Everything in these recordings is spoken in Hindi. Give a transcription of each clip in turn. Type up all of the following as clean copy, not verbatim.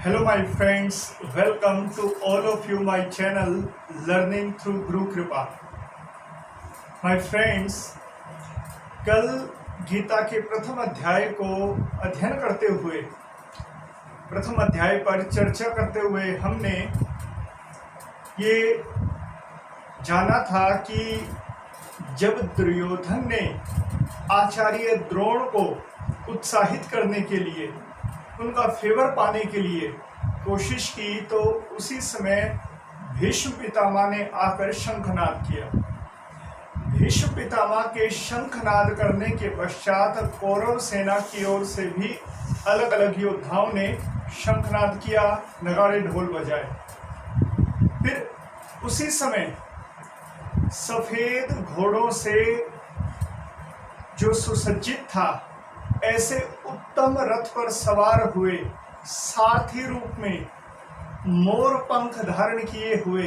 Hello my friends, welcome to all of you my channel Learning through Guru Kripa। My friends, कल गीता के प्रथम अध्याय को अध्ययन करते हुए प्रथम अध्याय पर चर्चा करते हुए हमने ये जाना था कि जब दुर्योधन ने आचार्य द्रोण को उत्साहित करने के लिए, उनका फेवर पाने के लिए कोशिश की, तो उसी समय भीष्म पितामह ने आकर शंखनाद किया। भीष्म पितामह के शंखनाद करने के पश्चात कौरव सेना की ओर से भी अलग अलग योद्धाओं ने शंखनाद किया, नगाड़े ढोल बजाए। फिर उसी समय सफेद घोड़ों से जो सुसज्जित था, ऐसे उत्तम रथ पर सवार हुए, सारथी रूप में मोर पंख धारण किए हुए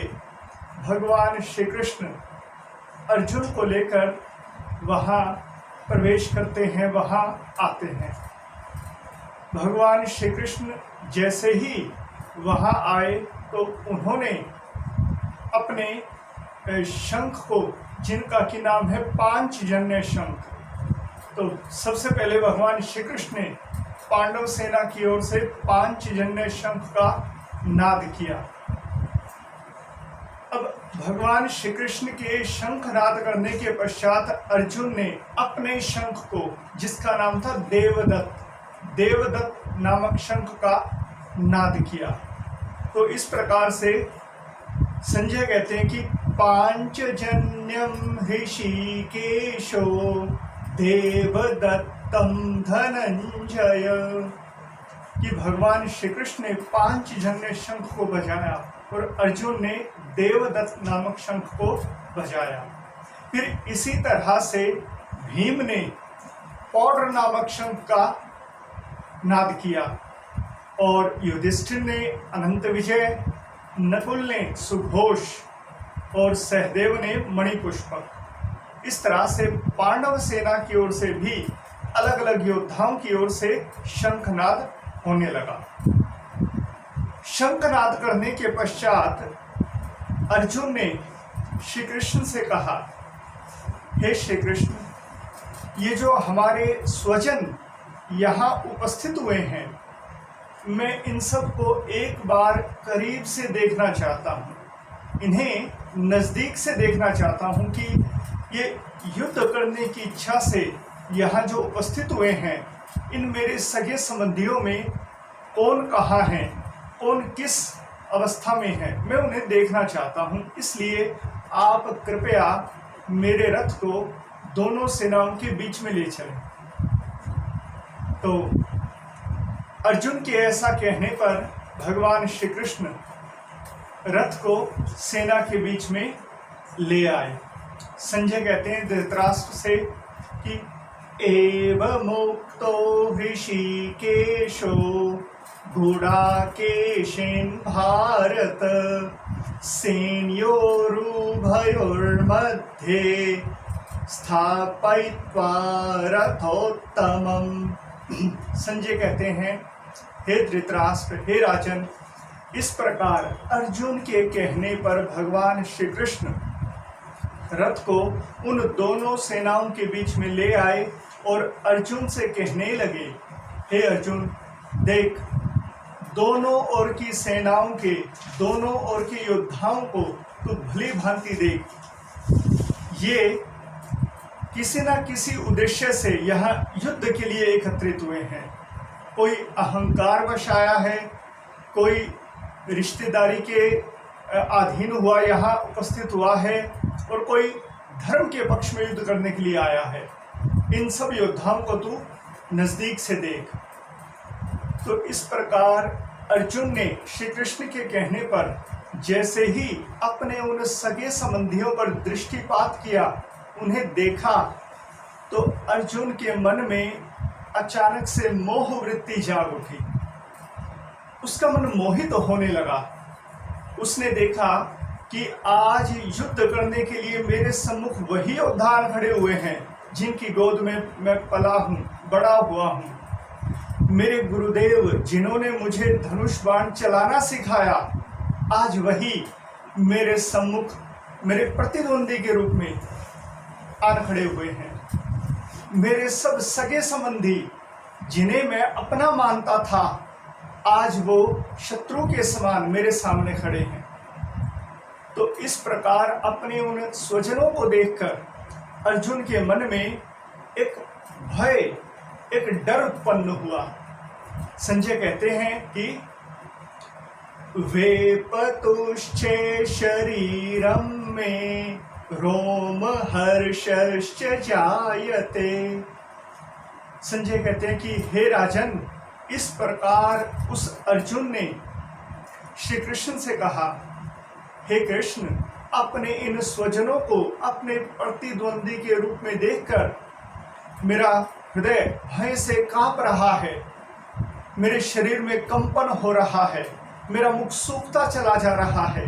भगवान श्री कृष्ण अर्जुन को लेकर वहाँ प्रवेश करते हैं, वहाँ आते हैं। भगवान श्री कृष्ण जैसे ही वहाँ आए तो उन्होंने अपने शंख को, जिनका कि नाम है पांचजन्य शंख, तो सबसे पहले भगवान श्री कृष्ण ने पांडव सेना की ओर से पांचजन्य शंख का नाद किया। अब भगवान श्री कृष्ण के शंख नाद करने के पश्चात अर्जुन ने अपने शंख को, जिसका नाम था देवदत्त नामक शंख का नाद किया। तो इस प्रकार से संजय कहते हैं कि पांचजन्यम ऋषिकेशो देवदत्तम धनंजय, कि भगवान श्री कृष्ण ने पांचजन्य शंख को बजाया और अर्जुन ने देवदत्त नामक शंख को बजाया। फिर इसी तरह से भीम ने पौड्र नामक शंख का नाद किया और युधिष्ठिर ने अनंत विजय, नकुल ने सुघोष और सहदेव ने मणिपुष्पक। इस तरह से पांडव सेना की ओर से भी अलग अलग योद्धाओं की ओर से शंखनाद होने लगा। शंखनाद करने के पश्चात अर्जुन ने श्री कृष्ण से कहा, हे श्री कृष्ण, ये जो हमारे स्वजन यहाँ उपस्थित हुए हैं, मैं इन सब को एक बार करीब से देखना चाहता हूँ, इन्हें नज़दीक से देखना चाहता हूँ कि ये युद्ध करने की इच्छा से यहाँ जो उपस्थित हुए हैं, इन मेरे सगे संबंधियों में कौन कहाँ है, कौन किस अवस्था में है, मैं उन्हें देखना चाहता हूँ। इसलिए आप कृपया मेरे रथ को दोनों सेनाओं के बीच में ले चलें। तो अर्जुन के ऐसा कहने पर भगवान श्री कृष्ण रथ को सेना के बीच में ले आए। संजय कहते हैं धृतराष्ट्र से कि एवमुक्तो ऋषिकेशो गुडाकेशेन भारत सेनयोरुभयोर्मध्ये स्थापयित्वा रथोत्तमम्। संजय कहते हैं, हे धृतराष्ट्र, हे राजन, इस प्रकार अर्जुन के कहने पर भगवान श्री कृष्ण रथ को उन दोनों सेनाओं के बीच में ले आए और अर्जुन से कहने लगे, हे अर्जुन, देख, दोनों ओर की सेनाओं के, दोनों ओर के योद्धाओं को तू भली भांति देख। ये किसी न किसी उद्देश्य से यहाँ युद्ध के लिए एकत्रित हुए हैं। कोई अहंकार वश आया है, कोई रिश्तेदारी के अधीन हुआ यहाँ उपस्थित हुआ है, और कोई धर्म के पक्ष में युद्ध करने के लिए आया है। इन सब योद्धाओं को तू नजदीक से देख। तो इस प्रकार अर्जुन ने श्री कृष्ण के कहने पर जैसे ही अपने उन सगे संबंधियों पर दृष्टिपात किया, उन्हें देखा, तो अर्जुन के मन में अचानक से मोह वृत्ति जाग उठी। उसका मन मोहित होने लगा। उसने देखा कि आज युद्ध करने के लिए मेरे सम्मुख वही योद्धा खड़े हुए हैं जिनकी गोद में मैं पला हूँ, बड़ा हुआ हूँ। मेरे गुरुदेव जिन्होंने मुझे धनुष बाण चलाना सिखाया, आज वही मेरे सम्मुख मेरे प्रतिद्वंदी के रूप में आन खड़े हुए हैं। मेरे सब सगे संबंधी जिन्हें मैं अपना मानता था, आज वो शत्रु के समान मेरे सामने खड़े हैं। तो इस प्रकार अपने उन स्वजनों को देखकर अर्जुन के मन में एक भय, एक डर उत्पन्न हुआ। संजय कहते हैं कि वेपतुश्चे शरीरम में रोम हर्षश्च जायते। संजय कहते हैं कि हे राजन, इस प्रकार उस अर्जुन ने श्री कृष्ण से कहा, हे कृष्ण, अपने इन स्वजनों को अपने प्रतिद्वंदी के रूप में देखकर मेरा हृदय भय से कांप रहा है, मेरे शरीर में कंपन हो रहा है, मेरा मुख सूखता चला जा रहा है।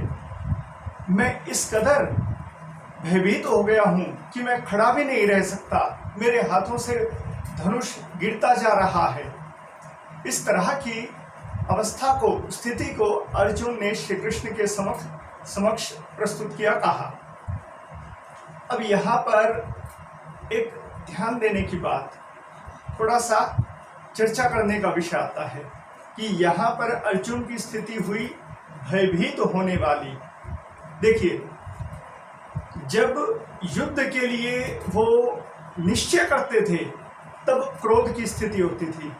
मैं इस कदर भयभीत हो गया हूं कि मैं खड़ा भी नहीं रह सकता, मेरे हाथों से धनुष गिरता जा रहा है। इस तरह की अवस्था को, स्थिति को अर्जुन ने श्री कृष्ण के समक्ष प्रस्तुत किया, कहा। अब यहाँ पर एक ध्यान देने की बात, थोड़ा सा चर्चा करने का विषय आता है कि यहाँ पर अर्जुन की स्थिति हुई भयभीत होने वाली। देखिए, जब युद्ध के लिए वो निश्चय करते थे तब क्रोध की स्थिति होती थी।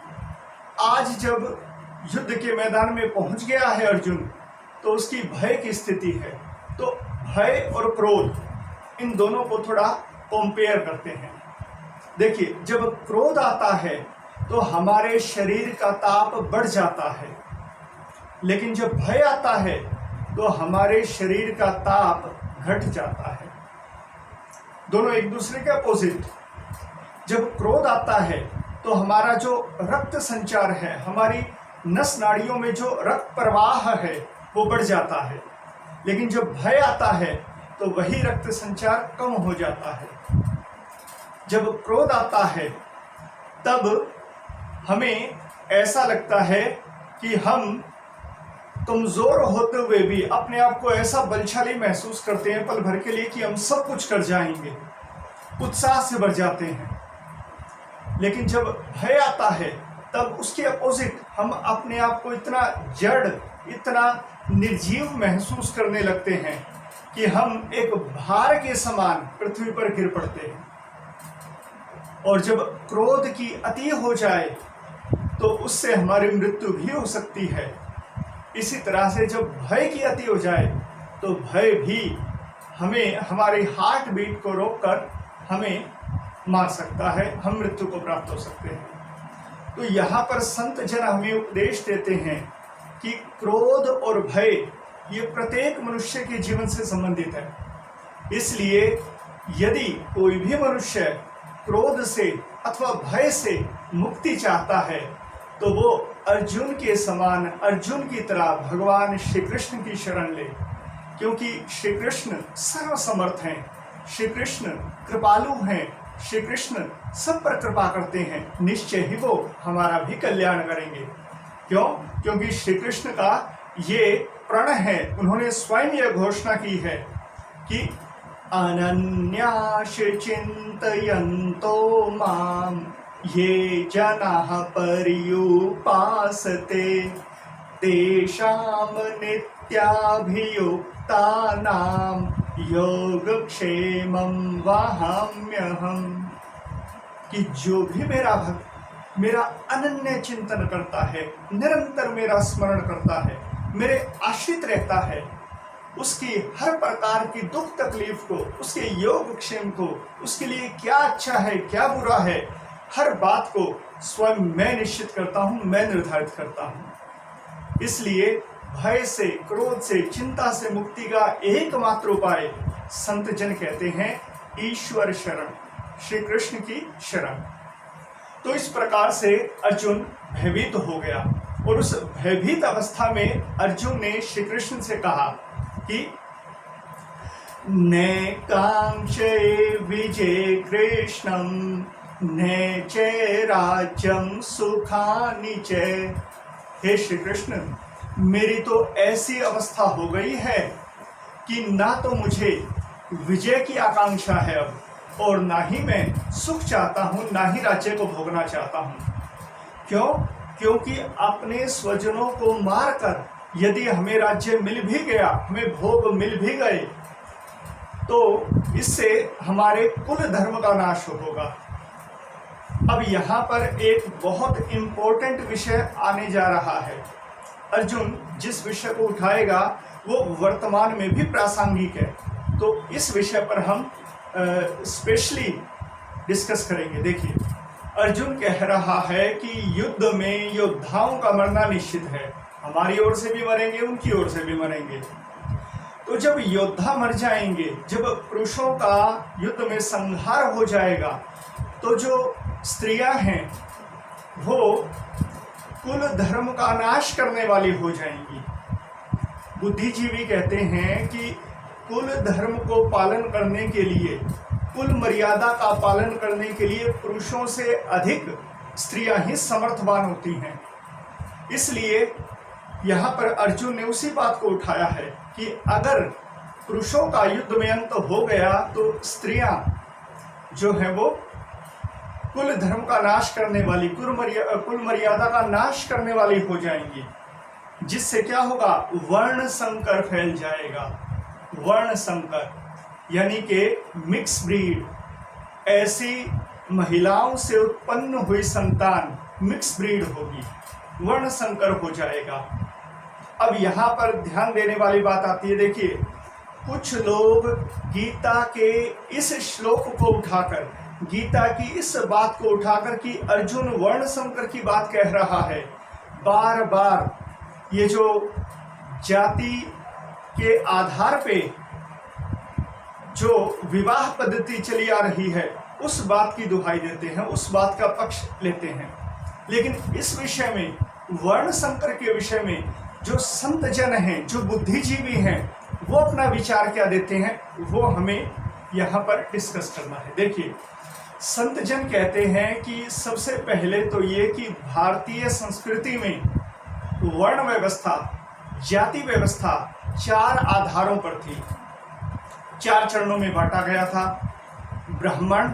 आज जब युद्ध के मैदान में पहुंच गया है अर्जुन, तो उसकी भय की स्थिति है। तो भय और क्रोध, इन दोनों को थोड़ा कंपेयर करते हैं। देखिए, जब क्रोध आता है तो हमारे शरीर का ताप बढ़ जाता है, लेकिन जब भय आता है तो हमारे शरीर का ताप घट जाता है। दोनों एक दूसरे के अपोजिट। जब क्रोध आता है तो हमारा जो रक्त संचार है, हमारी नस नाड़ियों में जो रक्त प्रवाह है वो बढ़ जाता है, लेकिन जब भय आता है तो वही रक्त संचार कम हो जाता है। जब क्रोध आता है तब हमें ऐसा लगता है कि हम कमजोर होते हुए भी अपने आप को ऐसा बलशाली महसूस करते हैं पल भर के लिए कि हम सब कुछ कर जाएंगे, उत्साह से भर जाते हैं। लेकिन जब भय आता है तब उसके अपोजिट हम अपने आप को इतना जड़, इतना निर्जीव महसूस करने लगते हैं कि हम एक भार के समान पृथ्वी पर गिर पड़ते हैं। और जब क्रोध की अति हो जाए तो उससे हमारी मृत्यु भी हो सकती है। इसी तरह से जब भय की अति हो जाए तो भय भी हमें, हमारी हार्ट बीट को रोककर हमें मार सकता है, हम मृत्यु को प्राप्त हो सकते हैं। तो यहाँ पर संत जन हमें उपदेश देते हैं कि क्रोध और भय ये प्रत्येक मनुष्य के जीवन से संबंधित है। इसलिए यदि कोई भी मनुष्य क्रोध से अथवा भय से मुक्ति चाहता है तो वो अर्जुन के समान, अर्जुन की तरह भगवान श्री कृष्ण की शरण ले, क्योंकि श्री कृष्ण सर्वसमर्थ हैं, श्री कृष्ण कृपालु हैं, श्री कृष्ण सब पर कृपा करते हैं। निश्चय ही वो हमारा भी कल्याण करेंगे। क्यों? क्योंकि श्री कृष्ण का ये प्रण है, उन्होंने स्वयं यह घोषणा की है कि अनन्याश चिन्तयन्तो माम ये जनाः पर्युपासते तेषां नित्याभियुक्तानां योगक्षेमं वहाम्यहम्। कि जो भी मेरा भक्त मेरा अनन्य चिंतन करता है, निरंतर मेरा स्मरण करता है, मेरे आश्रित रहता है, उसकी हर प्रकार की दुख तकलीफ को, उसके योगक्षेम को, उसके लिए क्या अच्छा है क्या बुरा है, हर बात को स्वयं मैं निश्चित करता हूं, मैं निर्धारित करता हूं। इसलिए भय से, क्रोध से, चिंता से मुक्ति का एकमात्र उपाय संत जन कहते हैं ईश्वर शरण, श्री कृष्ण की शरण। तो इस प्रकार से अर्जुन भयभीत हो गया और उस भयभीत अवस्था में अर्जुन ने श्री कृष्ण से कहा कि नैकांक्षे विजय कृष्णं नैचे राज्यम सुखानि च। हे श्री कृष्ण, मेरी तो ऐसी अवस्था हो गई है कि ना तो मुझे विजय की आकांक्षा है अब, और ना ही मैं सुख चाहता हूँ, ना ही राज्य को भोगना चाहता हूँ। क्यों? क्योंकि अपने स्वजनों को मारकर यदि हमें राज्य मिल भी गया, हमें भोग मिल भी गए, तो इससे हमारे कुल धर्म का नाश होगा। अब यहाँ पर एक बहुत इम्पोर्टेंट विषय आने जा रहा है। अर्जुन जिस विषय को उठाएगा वो वर्तमान में भी प्रासंगिक है, तो इस विषय पर हम स्पेशली डिस्कस करेंगे। देखिए, अर्जुन कह रहा है कि युद्ध में योद्धाओं का मरना निश्चित है। हमारी ओर से भी मरेंगे, उनकी ओर से भी मरेंगे। तो जब योद्धा मर जाएंगे, जब पुरुषों का युद्ध में संहार हो जाएगा, तो जो स्त्रियां हैं वो कुल धर्म का नाश करने वाली हो जाएंगी। बुद्धिजीवी कहते हैं कि कुल धर्म को पालन करने के लिए, कुल मर्यादा का पालन करने के लिए पुरुषों से अधिक स्त्रियां ही समर्थवान होती हैं। इसलिए यहाँ पर अर्जुन ने उसी बात को उठाया है कि अगर पुरुषों का युद्ध में अंत हो गया तो स्त्रियां जो है वो कुल धर्म का नाश करने वाली, कुल मर्यादा का नाश करने वाली हो जाएंगी, जिससे क्या होगा? वर्ण संकर फैल जाएगा। वर्ण संकर यानी कि मिक्स ब्रीड, ऐसी महिलाओं से उत्पन्न हुई संतान मिक्स ब्रीड होगी, वर्ण संकर हो जाएगा। अब यहाँ पर ध्यान देने वाली बात आती है। देखिए, कुछ लोग गीता के इस श्लोक को उठाकर, गीता की इस बात को उठाकर कि अर्जुन वर्ण संकर की बात कह रहा है, बार बार ये जो जाति के आधार पे जो विवाह पद्धति चली आ रही है उस बात की दुहाई देते हैं, उस बात का पक्ष लेते हैं। लेकिन इस विषय में, वर्ण संकर के विषय में, जो संत जन हैं, जो बुद्धिजीवी हैं, वो अपना विचार क्या देते हैं, वो हमें यहाँ पर डिस्कस करना है। देखिए, संत जन कहते हैं कि सबसे पहले तो ये कि भारतीय संस्कृति में वर्ण व्यवस्था, जाति व्यवस्था 4 आधारों पर थी, 4 चरणों में बांटा गया था। ब्राह्मण,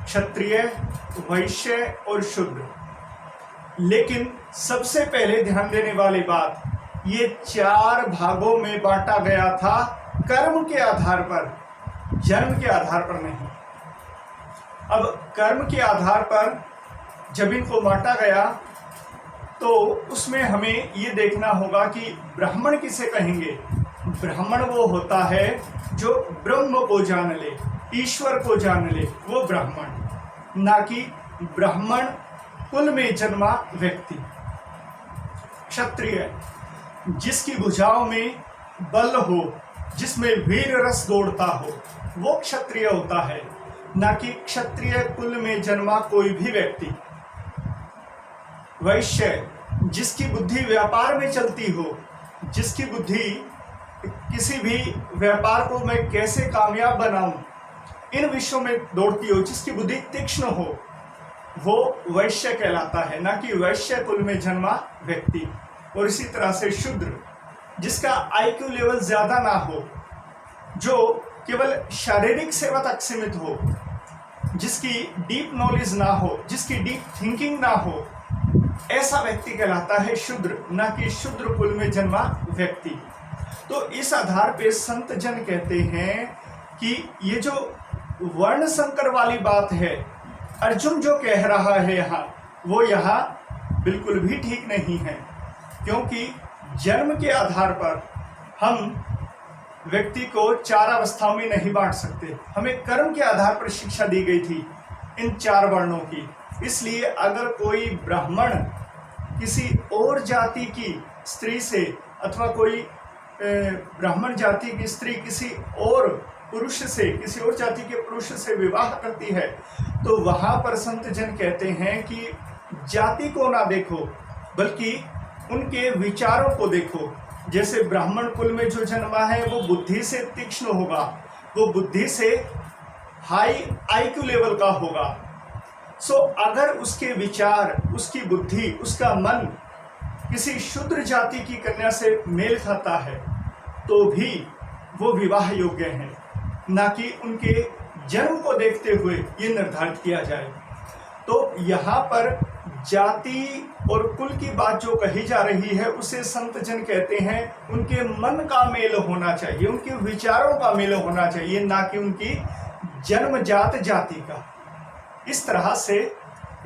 क्षत्रिय, वैश्य और शूद्र। लेकिन सबसे पहले ध्यान देने वाली बात, ये 4 भागों में बांटा गया था कर्म के आधार पर, जन्म के आधार पर नहीं। अब कर्म के आधार पर जब इनको बांटा गया तो उसमें हमें ये देखना होगा कि ब्राह्मण किसे कहेंगे। ब्राह्मण वो होता है जो ब्रह्म को जान ले, ईश्वर को जान ले, वो ब्राह्मण, ना कि ब्राह्मण कुल में जन्मा व्यक्ति। क्षत्रिय जिसकी भुजाओं में बल हो, जिसमें वीर रस दौड़ता हो, वो क्षत्रिय होता है, ना कि क्षत्रिय कुल में जन्मा कोई भी व्यक्ति। वैश्य जिसकी बुद्धि व्यापार में चलती हो, जिसकी बुद्धि किसी भी व्यापार को मैं कैसे कामयाब बनाऊं, इन विषयों में दौड़ती हो, जिसकी बुद्धि तीक्ष्ण हो, वो वैश्य कहलाता है, ना कि वैश्य कुल में जन्मा व्यक्ति। और इसी तरह से शूद्र जिसका आईक्यू लेवल ज्यादा ना हो, जो केवल शारीरिक सेवा तक सीमित हो, जिसकी डीप नॉलेज ना हो, जिसकी डीप थिंकिंग ना हो, ऐसा व्यक्ति कहलाता है शूद्र, ना कि शूद्र कुल में जन्मा व्यक्ति। तो इस आधार पे संत जन कहते हैं कि ये जो वर्ण संकर वाली बात है, अर्जुन जो कह रहा है यहाँ, वो यहाँ बिल्कुल भी ठीक नहीं है। क्योंकि जन्म के आधार पर हम व्यक्ति को 4 अवस्थाओं में नहीं बांट सकते। हमें कर्म के आधार पर शिक्षा दी गई थी इन 4 वर्णों की। इसलिए अगर कोई ब्राह्मण किसी और जाति की स्त्री से, अथवा कोई ब्राह्मण जाति की स्त्री किसी और पुरुष से, किसी और जाति के पुरुष से विवाह करती है, तो वहाँ पर संत जन कहते हैं कि जाति को ना देखो, बल्कि उनके विचारों को देखो। जैसे ब्राह्मण कुल में जो जन्मा है वो बुद्धि से तीक्ष्ण होगा, वो बुद्धि से हाई आईक्यू लेवल का होगा। सो अगर उसके विचार, उसकी बुद्धि, उसका मन किसी शूद्र जाति की कन्या से मेल खाता है तो भी वो विवाह योग्य हैं, ना कि उनके जन्म को देखते हुए ये निर्धारित किया जाए। तो यहाँ पर जाति और कुल की बात जो कही जा रही है उसे संत जन कहते हैं उनके मन का मेल होना चाहिए, उनके विचारों का मेल होना चाहिए, ना कि उनकी जन्मजात जाति का। इस तरह से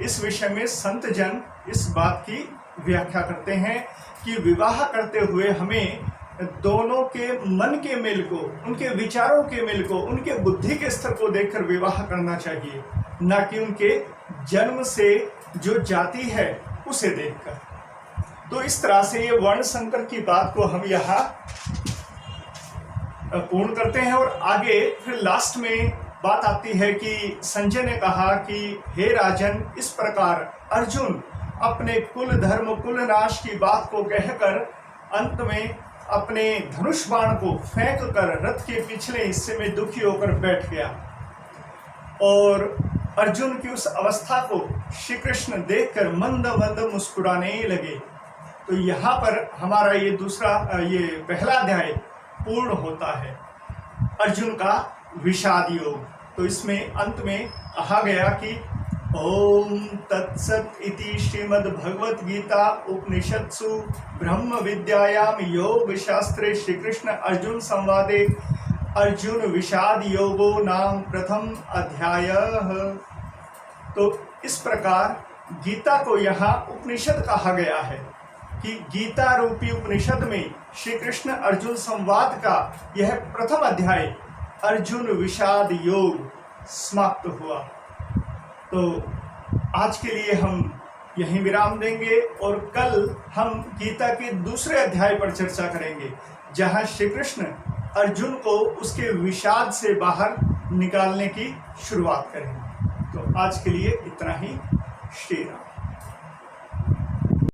इस विषय में संत जन इस बात की व्याख्या करते हैं कि विवाह करते हुए हमें दोनों के मन के मेल को, उनके विचारों के मेल को, उनके बुद्धि के स्तर को देखकर विवाह करना चाहिए, ना कि उनके जन्म से जो जाति है उसे देखकर। तो इस तरह से ये वर्ण संकर की बात को हम यहाँ पूर्ण करते हैं। और आगे फिर लास्ट में बात आती है कि संजय ने कहा कि हे राजन, इस प्रकार अर्जुन अपने कुल धर्म कुल नाश की बात को कहकर अंत में अपने धनुष बाण को फेंक कर रथ के पिछले हिस्से में दुखी होकर बैठ गया। और अर्जुन की उस अवस्था को श्री कृष्ण देखकर मंद मंद मुस्कुराने लगे। तो यहाँ पर हमारा ये पहला अध्याय पूर्ण होता है, अर्जुन का विषाद योग। तो इसमें अंत में कहा गया कि ओम तत्सत इति श्रीमद् भगवत गीता उपनिषत्सु ब्रह्म विद्यायाम योग शास्त्रे श्री कृष्ण अर्जुन संवादे अर्जुन विषाद योगो नाम प्रथम अध्याय। तो इस प्रकार गीता को यहाँ उपनिषद कहा गया है कि गीता रूपी उपनिषद में श्री कृष्ण अर्जुन संवाद का यह प्रथम अध्याय अर्जुन विषाद योग समाप्त हुआ। तो आज के लिए हम यहीं विराम देंगे और कल हम गीता के दूसरे अध्याय पर चर्चा करेंगे, जहां श्री कृष्ण अर्जुन को उसके विषाद से बाहर निकालने की शुरुआत करेंगे। तो आज के लिए इतना ही। श्री राम।